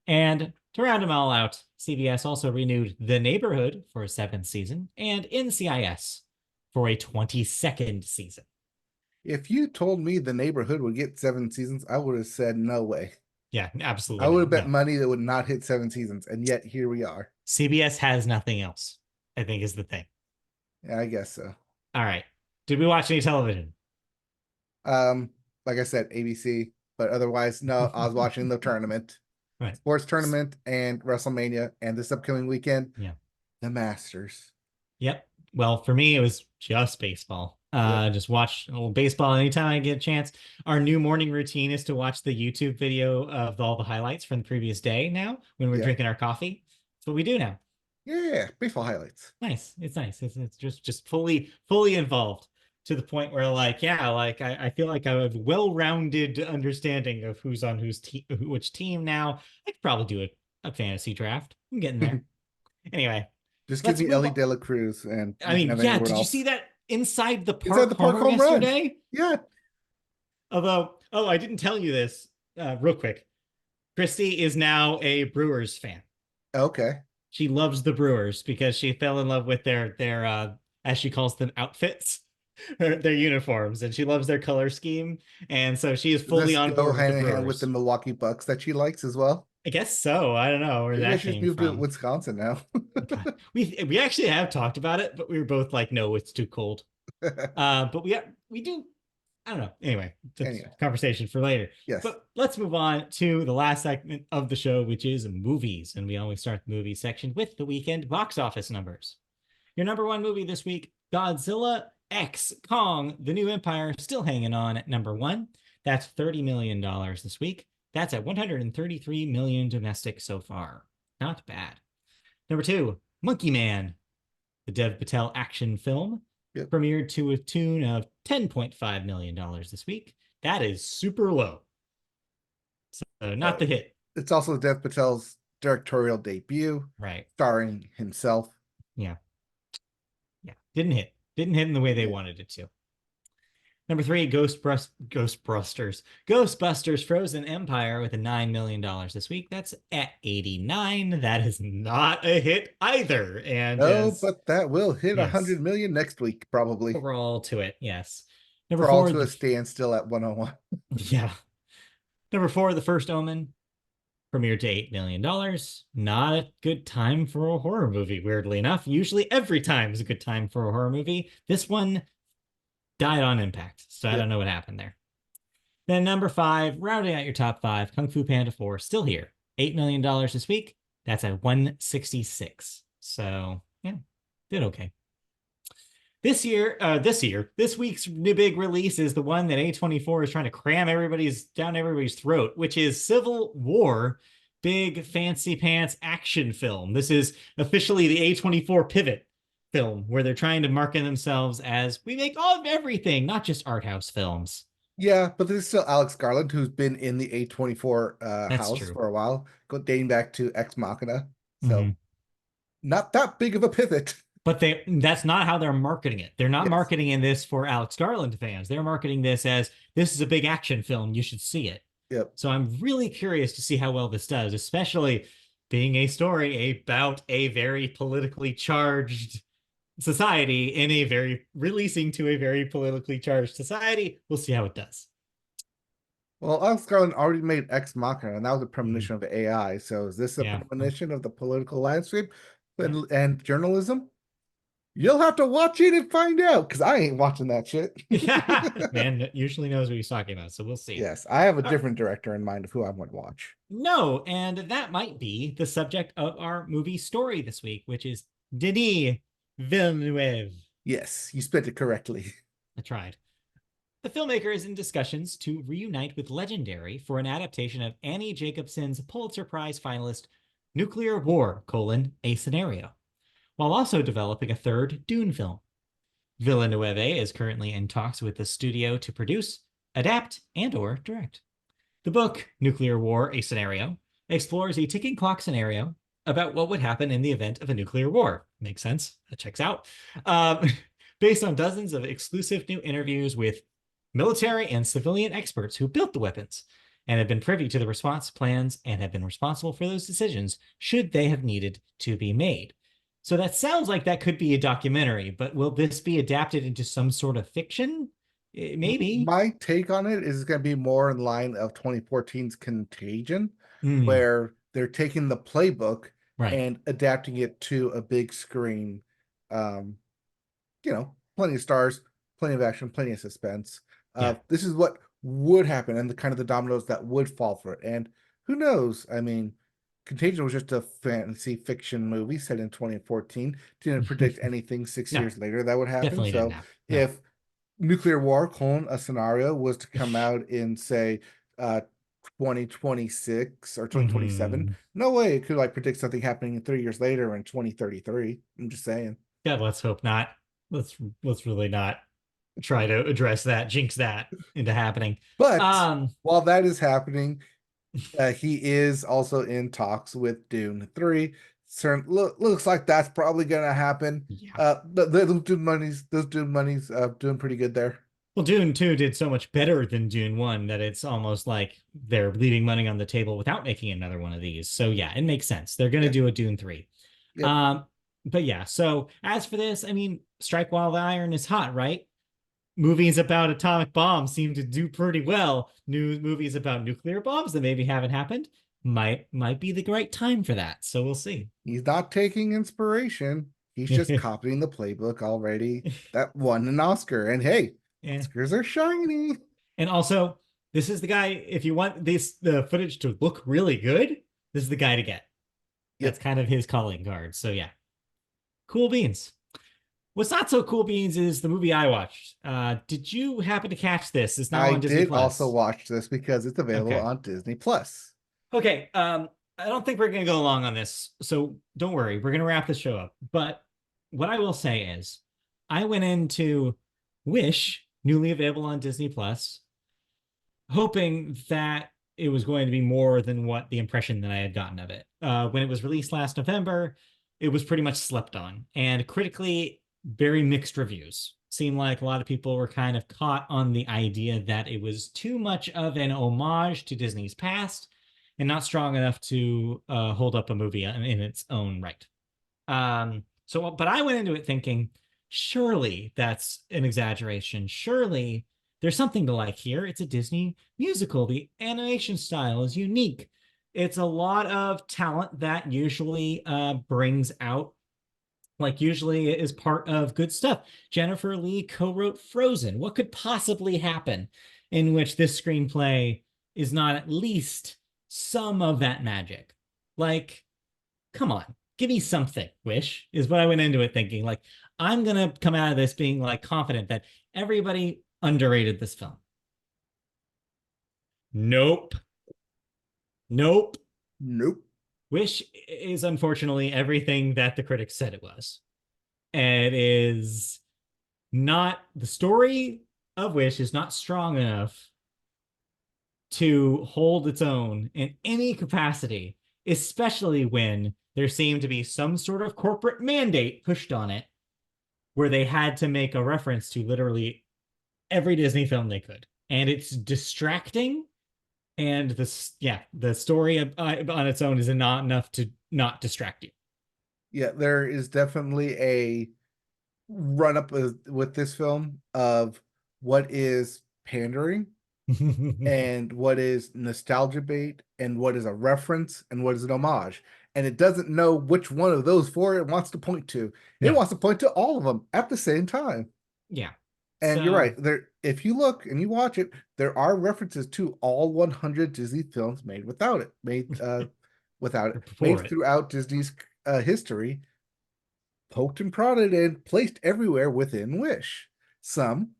And to round them all out, CBS also renewed The Neighborhood for a seventh season and NCIS for a 22nd season. If you told me The Neighborhood would get 7 seasons, I would have said no way. Yeah, absolutely. I would not. have bet No. money that would not hit 7 seasons, and yet here we are. CBS has nothing else, I think is the thing. Yeah, I guess so. All right. Did we watch any television? Like I said, ABC, but otherwise, no, I was watching the tournament, Right. sports tournament, and WrestleMania, and this upcoming weekend, Yeah. the Masters. Yep. Well, for me, it was just baseball. Yep. Just watch a little baseball anytime I get a chance. Our new morning routine is to watch the YouTube video of all the highlights from the previous day now when we're Yeah. drinking our coffee. That's what we do now. Yeah, baseball highlights. Nice. It's nice. It's just fully involved to the point where like, yeah, like I feel like I have well-rounded understanding of who's on which team now. I could probably do a fantasy draft. I'm getting there. Anyway, Just give let's me move Ellie on. De La Cruz, and I you can mean, have yeah, anyone did you else. see that inside the Inside park the park homer home run. yesterday? Yeah. Although, oh, I didn't tell you this real quick. Christy is now a Brewers fan. Okay. She loves the Brewers because she fell in love with their as she calls them outfits, their uniforms, and she loves their color scheme. And so she is Does fully this on go board with the hand in hand with the Brewers. Milwaukee Bucks that she likes as well? I guess so. I don't know where Maybe I that should just came move to from. Wisconsin now. God. We actually have talked about it, but we were both like, no, it's too cold. But we do. I don't know. Anyway, that's Anyway. conversation for later. Yes. But let's move on to the last segment of the show, which is movies. And we always start the movie section with the weekend box office numbers. Your number one movie this week, Godzilla X Kong, The New Empire, still hanging on at number one. That's $30 million this week. That's at 133 million domestic so far. Not bad. Number two, Monkey Man, the Dev Patel action film, premiered to a tune of $10.5 million this week. That is super low. So not the hit. It's also Dev Patel's directorial debut. Right. Starring himself. Yeah. Yeah. Didn't hit. Didn't hit in the way they wanted it to. Number three, Ghostbusters Frozen Empire with a $9 million this week. That's at 89. That is not a hit either. And no, but that will hit yes, 100 million next week, probably. We're all to it, yes. Number We're all four, to a standstill at 101. Yeah. Number four, The First Omen, premiered to $8 million. Not a good time for a horror movie, weirdly enough. Usually every time is a good time for a horror movie. This one died on impact, so I don't know what happened there. Then number five, rounding out your top five, Kung Fu Panda 4, still here. $8 million this week. That's at 166. So, yeah, did okay. This week's big release is the one that A24 is trying to cram down everybody's throat, which is Civil War, big fancy pants action film. This is officially the A24 pivot film where they're trying to market themselves as we make all of everything, not just art house films. Yeah, but there's still Alex Garland, who's been in the A24 house true. for a while, dating back to Ex Machina. So not that big of a pivot. But that's not how they're marketing it. They're not marketing in this for Alex Garland fans. They're marketing this as this is a big action film. You should see it. Yep. So I'm really curious to see how well this does, especially being a story about a very politically charged society in a very releasing to a very politically charged society. We'll see how it does. Well, Alex Garland already made Ex Machina, and that was a Mhm. premonition of AI. So is this a Yeah. premonition of the political landscape Yeah. and journalism? You'll have to watch it and find out, because I ain't watching that shit. Yeah. Man usually knows what he's talking about, so we'll see. Yes, I have a Uh, different director in mind of who I want to watch. no, and that might be the subject of our movie story this week, which is Denis Villeneuve. Yes, you spent it correctly. I tried. The filmmaker is in discussions to reunite with Legendary for an adaptation of Annie Jacobson's Pulitzer Prize finalist Nuclear War: A Scenario, while also developing a third Dune film. Villeneuve is currently in talks with the studio to produce, adapt, and/or direct. The book, Nuclear War: A Scenario, explores a ticking clock scenario about what would happen in the event of a nuclear war. Makes sense. That checks out. Um, Based on dozens of exclusive new interviews with military and civilian experts who built the weapons and have been privy to the response plans and have been responsible for those decisions should they have needed to be made. So that sounds like that could be a documentary, but will this be adapted into some sort of fiction? Maybe. My take on it is going to be more in line of 2014's Contagion, Mm, where they're taking the playbook right. and adapting it to a big screen. Um, plenty of stars, plenty of action, plenty of suspense. Yeah. This is what would happen and the kind of the dominoes that would fall for it. And who knows? I mean, Contagion was just a fantasy fiction movie set in 2014. Didn't predict anything six No, years later that would happen. definitely didn't So happen. No. if nuclear war, a scenario was to come out in, say, 2026 or 2027, Mhm. no way it could like predict something happening 3 years later in 2033. I'm just saying. God, let's hope not. Let's really not try to address that, jinx that into happening. But Um, while that is happening, he is also in talks with Dune 3. Looks like that's probably gonna happen. yeah. Those Dune monies doing pretty good there. Well, Dune 2 did so much better than Dune 1 that it's almost like they're leaving money on the table without making another one of these. So yeah, it makes sense. They're gonna Yeah. do a Dune 3. Yep. Um, but yeah, so as for this, I mean, strike while the iron is hot, right? Movies about atomic bombs seem to do pretty well. New movies about nuclear bombs that maybe haven't happened might be the right time for that. So we'll see. He's not taking inspiration. He's just copying the playbook already that won an Oscar. And hey, Yeah. Oscars are shiny. And also, this is the guy, if you want the footage to look really good, this is the guy to get. That's Yep. kind of his calling card. So yeah. Cool beans. What's not so cool beans is the movie I watched. Did you happen to catch this? It's now I on Disney did also Plus. watch this because it's available Okay. on Disney Plus. Okay. I don't think we're gonna go long on this, so don't worry. We're gonna wrap the show up. But what I will say is, I went into Wish, newly available on Disney Plus, hoping that it was going to be more than what the impression that I had gotten of it. When it was released last November, it was pretty much slept on, and critically, very mixed reviews. Seemed like a lot of people were kind of caught on the idea that it was too much of an homage to Disney's past and not strong enough to hold up a movie in its own right. But I went into it thinking, surely that's an exaggeration. Surely there's something to like here. It's a Disney musical. The animation style is unique. It's a lot of talent that usually brings out, like, usually is part of good stuff. Jennifer Lee co-wrote Frozen. What could possibly happen in which this screenplay is not at least some of that magic? Like, come on, give me something. Wish is what I went into it thinking. Like, I'm gonna come out of this being like confident that everybody underrated this film. Nope. Nope. Nope. Wish is unfortunately everything that the critics said it was. And it is not, the story of Wish is not strong enough to hold its own in any capacity, especially when there seemed to be some sort of corporate mandate pushed on it where they had to make a reference to literally every Disney film they could. And it's distracting. And the story on its own is not enough to not distract Yeah, there is definitely a run up with this film of what is pandering you. and what is nostalgia bait and what is a reference and what is an homage. And it doesn't know which one of those four it wants to point to. It No. wants to point to all of them at the same time. Yeah. And you're So right. There, if you look and you watch it, there are references to all 100 Disney films made without it, before made it. throughout Disney's history, poked and prodded and placed everywhere within Wish. Some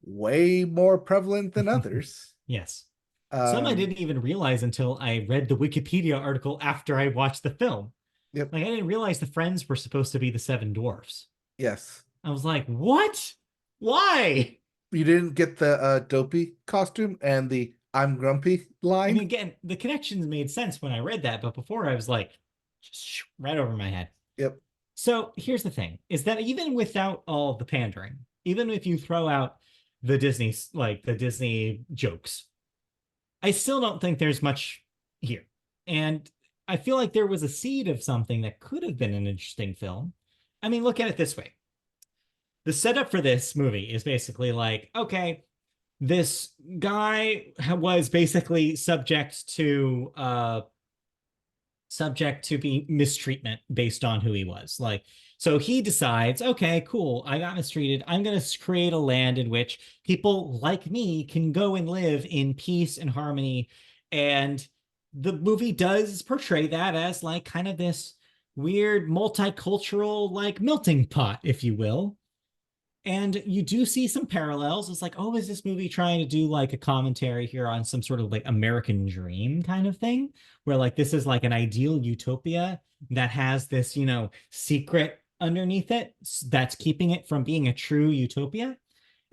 way more prevalent than others. Yes. Some I Um, didn't even realize until I read the Wikipedia article after I watched the film. yep, Like I didn't realize the friends were supposed to be the seven dwarfs. yes. I was like, what? Why? You didn't get the dopey costume and the I'm grumpy I mean, line. again, the connections made sense when I read that, but before I was like, just right over my head. Yep. So here's the thing is that even without all the pandering, even if you throw out the Disney, like the Disney jokes, I still don't think there's much here. And I feel like there was a seed of something that could have been an interesting film. I mean, look at it this way. The setup for this movie is basically like, okay, this guy was basically subject to be mistreatment based on who he was. Like, so he decides, okay, cool, I got mistreated. I'm going to create a land in which people like me can go and live in peace and harmony. And the movie does portray that as like kind of this weird multicultural, like melting pot, if you will. And you do see some parallels. It's like, oh, is this movie trying to do like a commentary here on some sort of like American dream kind of thing? Where like this is like an ideal utopia that has this, secret underneath it that's keeping it from being a true utopia.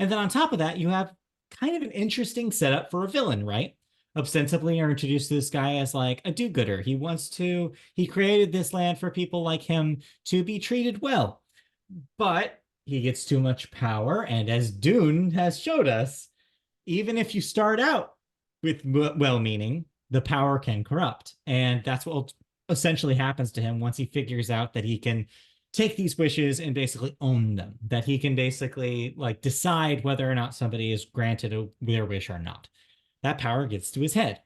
And then on top of that, you have kind of an interesting setup for a villain, right? Ostensibly, you're introduced to this guy as like a do-gooder. He created this land for people like him to be treated well. But he gets too much power, and as Dune has showed us, even if you start out with well-meaning, the power can corrupt, and that's what essentially happens to him once he figures out that he can take these wishes and basically own them, that he can basically like decide whether or not somebody is granted their wish or not. That power gets to his head.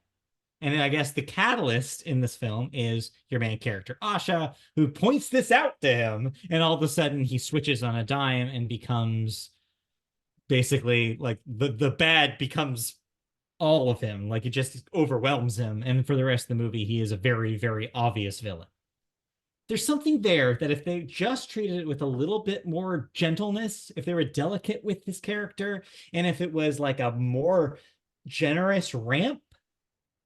And I guess the catalyst in this film is your main character, Asha, who points this out to him. And all of a sudden he switches on a dime and becomes basically like the bad becomes all of him. Like it just overwhelms him. And for the rest of the movie, he is a very, very obvious villain. There's something there that if they just treated it with a little bit more gentleness, if they were delicate with this character, and if it was like a more generous ramp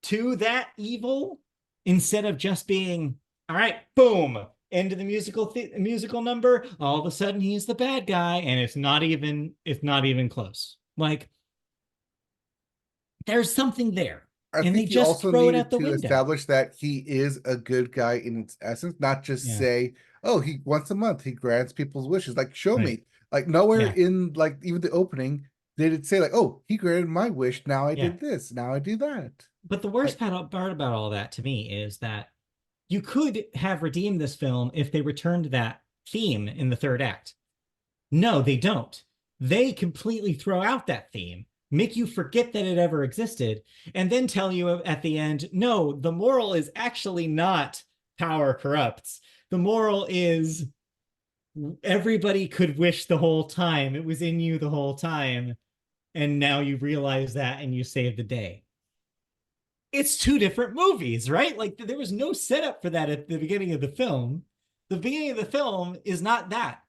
to that evil instead of just being all right, boom, into the musical number, all of a sudden he's the bad guy and it's not even close. Like there's something there I and they think you just also throw it out needed the to window. establish that he is a good guy in its essence, not just Yeah, say, "Oh, he once a month he grants people's wishes." Like, show right. me. Like, nowhere Yeah, in like even the opening did it say like, "Oh, he granted my wish. Now I yeah. did this. Now I do that." But the worst Like, part about all that to me is that you could have redeemed this film if they returned that theme in the third act. No, they don't. They completely throw out that theme, make you forget that it ever existed, and then tell you at the end, no, the moral is actually not power corrupts. The moral is everybody could wish the whole time. It was in you the whole time. And now you realize that and you save the day. It's two different movies, right? Like there was no setup for that at the beginning of the film. The beginning of the film is not that.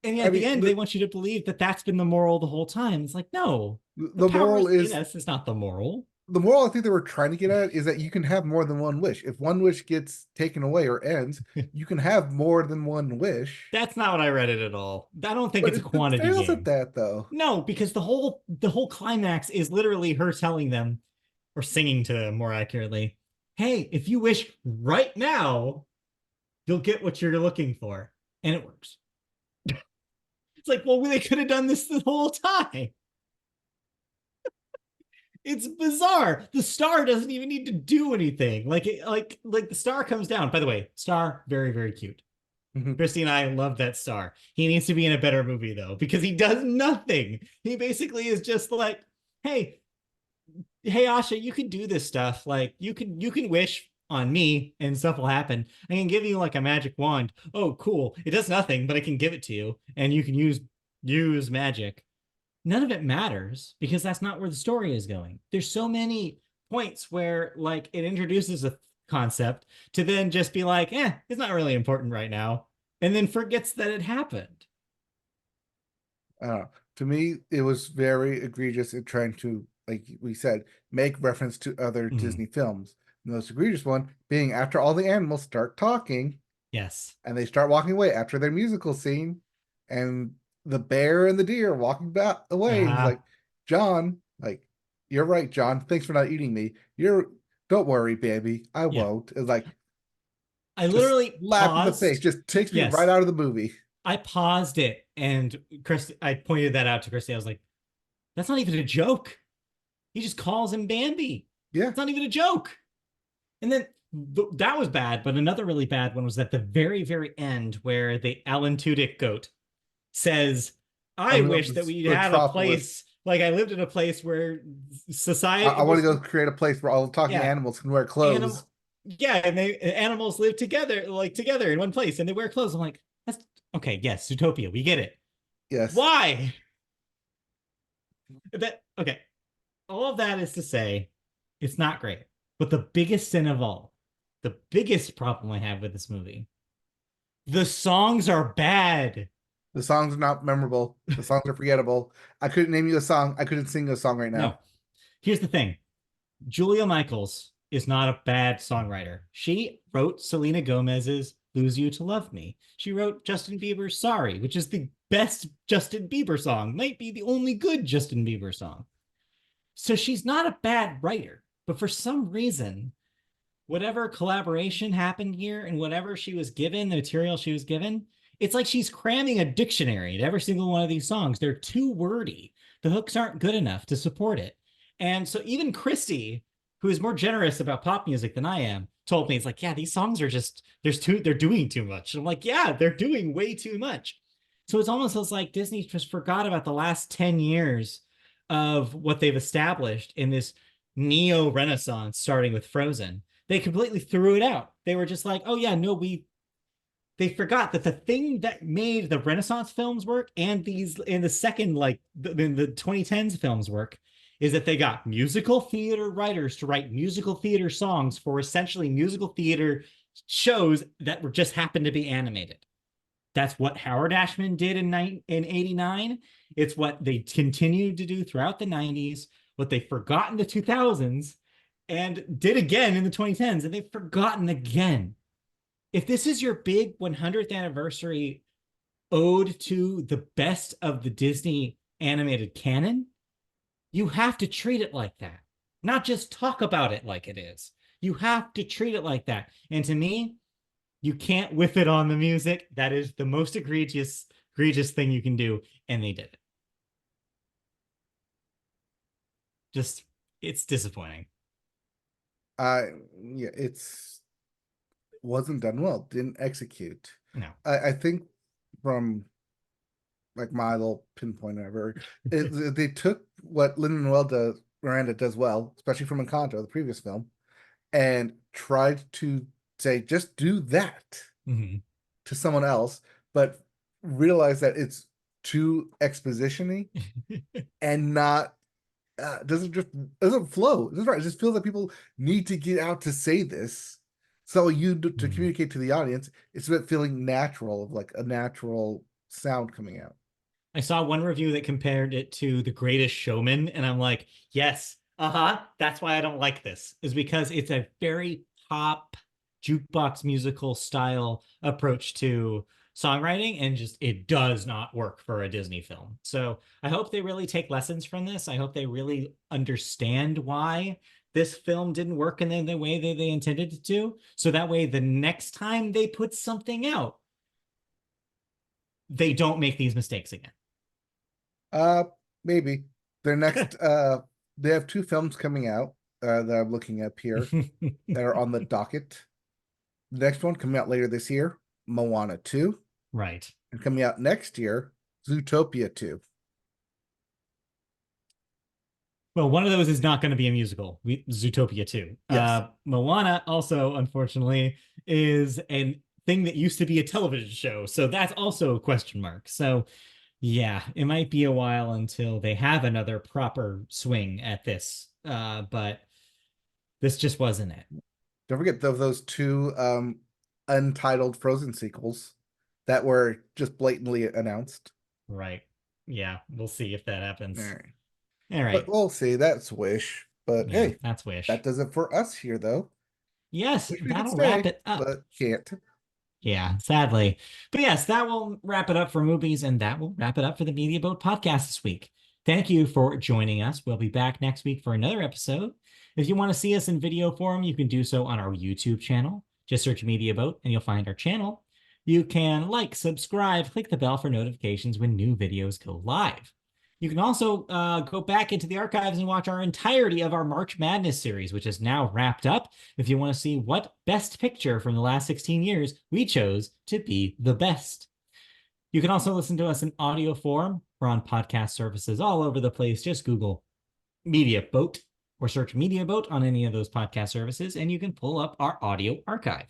And I at the mean, end, they want you to believe that that's been the moral the whole time. It's like, no, the the power moral is in is us. It's not the moral. the moral I think they were trying to get at is that you can have more than one wish. If one wish gets taken away or ends, you can have more than one wish. That's not what I read it at all. I don't think But it's a it quantity fails at game. that though. No, because the whole climax is literally her telling them, or singing to them more accurately, hey, if you wish right now, you'll get what you're looking for. And it works. It's like, well, they could have done this the whole time. It's bizarre. The star doesn't even need to do anything. Like the star comes down. By the way, star very very cute. Mhm. Christy and I love that star. He needs to be in a better movie though because he does nothing. He basically is just like, hey, hey Asha, you can do this stuff. Like you can wish on me and stuff will happen. I can give you like a magic wand. Oh, cool. It does nothing, but I can give it to you and you can use magic. None of it matters because that's not where the story is going. There's so many points where like it introduces a concept to then just be like, it's not really important right now, and then forgets that it happened. Uh, to me, it was very egregious in trying to, like we said, make reference to other Mhm. Disney films. The most egregious one being after all the animals start talking Yes. and they start walking away after their musical scene, and the bear and the deer walking back away, and he's Uh-huh. like, John, like, you're right, John. Thanks for not eating me. Don't worry, baby, I Yeah. won't. It's like I just literally slap in the face, paused. just takes me right Yes. out of the movie. I paused it and Chris I pointed that out to Christy. I was like, that's not even a joke. He just calls him Bambi. Yeah, It's not even a joke. And then that was bad, but another really bad one was at the very, very end where the Alan Tudyk goat says, I I'm in wish that the we'd had a metropolis. place like I lived in a place where I society want to was, go create a place where all the talking yeah, animals can wear clothes. animal, yeah, and they animals live together, like together in one place, and they wear clothes. I'm like, that's okay. Yes, Zootopia, we get it. Yes. Why? That okay. All of that is to say, it's not great. But the biggest sin of all, the biggest problem I have with this movie, the songs are bad. The songs are not memorable. The songs are forgettable. I couldn't name you a song. I couldn't sing a song right No, now. here's the thing. Julia Michaels is not a bad songwriter. She wrote Selena Gomez's Lose You to Love Me. She wrote Justin Bieber's Sorry, which is the best Justin Bieber song, might be the only good Justin Bieber song. So she's not a bad writer, but for some reason, whatever collaboration happened here and whatever she was given, the material she was given, it's like she's cramming a dictionary to every single one of these songs. They're too wordy. The hooks aren't good enough to support it. And so even Christy, who is more generous about pop music than I am, told me, it's like, yeah, these songs are just, they're doing too much. And I'm like, yeah, they're doing way too much. So it's almost like Disney just forgot about the last 10 years of what they've established in this neo renaissance starting with Frozen. They completely threw it out. They were just like, oh yeah, no, they forgot that the thing that made the Renaissance films work and these in the second like the 2010s films work is that they got musical theater writers to write musical theater songs for essentially musical theater shows that were just happened to be animated. That's what Howard Ashman did in 89. It's what they continued to do throughout the 90s, what they forgot in the 2000s, and did again in the 2010s, and they've forgotten again. If this is your big 100th anniversary ode to the best of the Disney animated canon, you have to treat it like that, not just talk about it like it is. You have to treat it like that. And to me, you can't whiff it on the music. That is the most egregious thing you can do, and they did it. Just it's disappointing. Uh yeah, it's wasn't done well, didn't execute. No. I think from like my little pinpoint ever, they took what Lin Manuel does Miranda does well, especially from Encanto, the previous film, and tried to say, just do that Mm-hmm. to someone else, but realize that it's too expositiony and not doesn't flow. That's right. It just feels like people need to get out to say this. So to Mm. communicate to the audience, it's about feeling natural, of like a natural sound coming out. I saw one review that compared it to The Greatest Showman, and I'm like, yes, uh-huh. That's why I don't like this, is because it's a very pop jukebox musical style approach to songwriting, and just it does not work for a Disney film. So I hope they really take lessons from this. I hope they really understand why this film didn't work in the way they intended it to. So that way, the next time they put something out, they don't make these mistakes again. Uh Maybe their next they have two films coming out that I'm looking up here that are on the docket. The next one coming out later this year, Moana 2. Right. And coming out next year, Zootopia 2. Well, one of those is not going to be a musical. Zootopia 2. Yes. Moana also, unfortunately, is a thing that used to be a television show. So that's also a question mark. So yeah, it might be a while until they have another proper swing at this. But this just wasn't it. Don't forget those two untitled Frozen sequels that were just blatantly announced. Right. Yeah, we'll see if that All happens. right. All But right. we'll see. That's Wish. But Yeah, hey, that's Wish. that does it for us here, though. Yes, Wish we could that'll wrap stay, it up. but can't. Yeah, sadly. But yes, that will wrap it up for movies, and that will wrap it up for the Media Boat podcast this week. Thank you for joining us. We'll be back next week for another episode. If you want to see us in video form, you can do so on our YouTube channel. Just search Media Boat and you'll find our channel. You can like, subscribe, click the bell for notifications when new videos go live. You can also go back into the archives and watch our entirety of our March Madness series, which is now wrapped up. If you want to see what best picture from the last 16 years we chose to be the best. You can also listen to us in audio form. We're on podcast services all over the place. Just Google Media Boat or search Media Boat on any of those podcast services, and you can pull up our audio archive.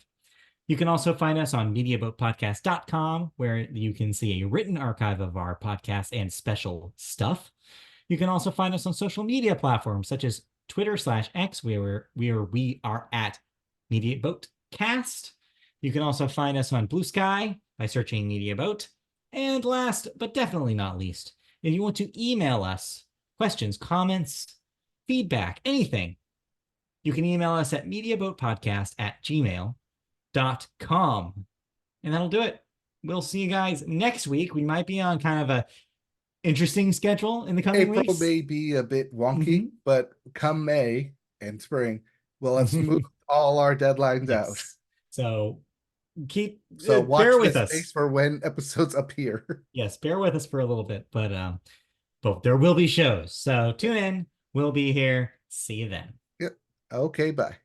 You can also find us on mediaboatpodcast.com, where you can see a written archive of our podcast and special stuff. You can also find us on social media platforms such as Twitter/X, where we are at MediaBoatCast. You can also find us on Blue Sky by searching Media Boat. And last, but definitely not least, if you want to email us questions, comments, feedback, anything, you can email us at mediaboatpodcast@gmail.com. And that'll do it. We'll see you guys next week. We might be on kind of a interesting schedule in the coming April weeks. may be a bit wonky, Mhm. but come May and spring, we'll have smoothed all our deadlines out. Yes. So keep So bear watch with this us. space for when episodes appear. Yes, bear with us for a little bit, but there will be shows. So tune in. We'll be here. See you then. Yep. Okay, bye.